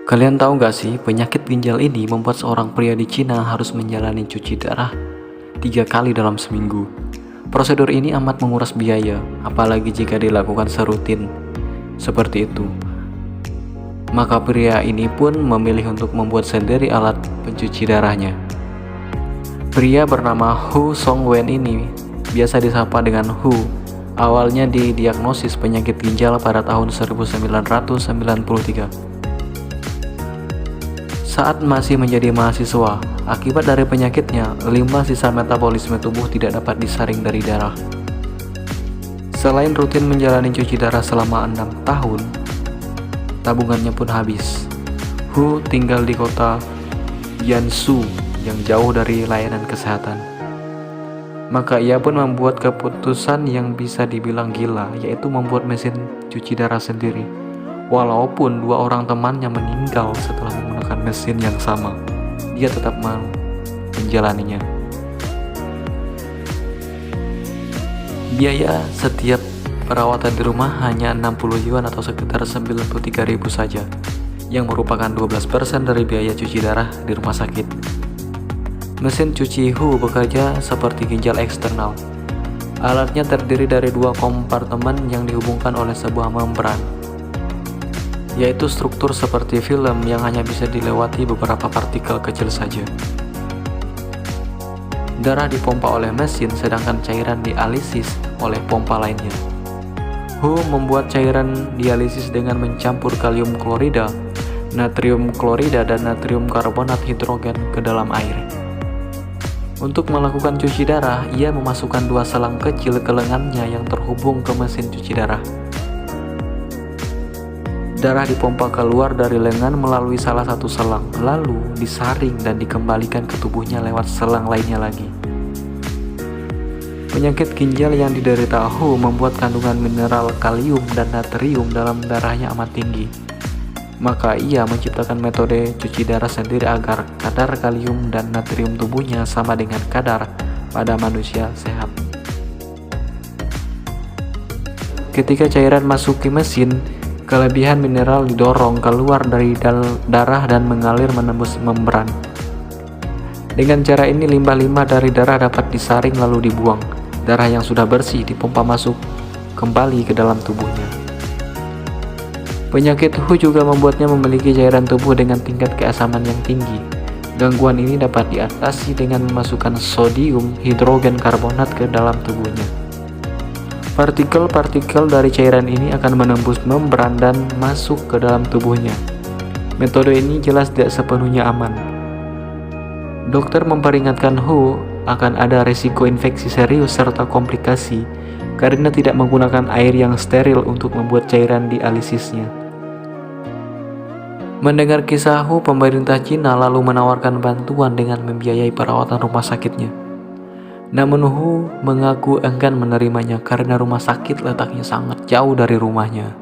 Kalian tahu nggak sih, penyakit ginjal ini membuat seorang pria di Cina harus menjalani cuci darah 3 kali dalam seminggu. Prosedur ini amat menguras biaya, apalagi jika dilakukan serutin seperti itu. Maka pria ini pun memilih untuk membuat sendiri alat pencuci darahnya. Pria bernama Hu Songwen ini biasa disapa dengan Hu. Awalnya didiagnosis penyakit ginjal pada tahun 1993. Saat masih menjadi mahasiswa, akibat dari penyakitnya, limbah sisa metabolisme tubuh tidak dapat disaring dari darah. Selain rutin menjalani cuci darah selama 6 tahun, tabungannya pun habis. Hu tinggal di kota Yansu yang jauh dari layanan kesehatan. Maka ia pun membuat keputusan yang bisa dibilang gila, yaitu membuat mesin cuci darah sendiri. Walaupun 2 orang temannya meninggal setelah menggunakan mesin yang sama, dia tetap mau menjalaninya. Biaya setiap perawatan di rumah hanya 60 yuan atau sekitar 93.000 saja, yang merupakan 12% dari biaya cuci darah di rumah sakit. Mesin cuci Hu bekerja seperti ginjal eksternal. Alatnya terdiri dari 2 kompartemen yang dihubungkan oleh sebuah membran, yaitu struktur seperti film yang hanya bisa dilewati beberapa partikel kecil saja. Darah dipompa oleh mesin, sedangkan cairan dialisis oleh pompa lainnya. Hu membuat cairan dialisis dengan mencampur kalium klorida, natrium klorida, dan natrium karbonat hidrogen ke dalam air. Untuk melakukan cuci darah, ia memasukkan 2 selang kecil ke lengannya yang terhubung ke mesin cuci darah. Darah dipompa keluar dari lengan melalui salah satu selang, lalu disaring dan dikembalikan ke tubuhnya lewat selang lainnya lagi. Penyakit ginjal yang diderita Hu membuat kandungan mineral kalium dan natrium dalam darahnya amat tinggi. Maka ia menciptakan metode cuci darah sendiri agar kadar kalium dan natrium tubuhnya sama dengan kadar pada manusia sehat. Ketika cairan masuk ke mesin, kelebihan mineral didorong keluar dari darah dan mengalir menembus membran. Dengan cara ini, limbah-limbah dari darah dapat disaring lalu dibuang. Darah yang sudah bersih dipompa masuk kembali ke dalam tubuhnya. Penyakit Hu juga membuatnya memiliki cairan tubuh dengan tingkat keasaman yang tinggi. Gangguan ini dapat diatasi dengan memasukkan sodium hidrogen karbonat ke dalam tubuhnya. Partikel-partikel dari cairan ini akan menembus membran dan masuk ke dalam tubuhnya. Metode ini jelas tidak sepenuhnya aman. Dokter memperingatkan Hu akan ada risiko infeksi serius serta komplikasi karena tidak menggunakan air yang steril untuk membuat cairan dialisisnya. Mendengar kisah Hu, pemerintah Cina lalu menawarkan bantuan dengan membiayai perawatan rumah sakitnya. Namun Hu mengaku enggan menerimanya karena rumah sakit letaknya sangat jauh dari rumahnya.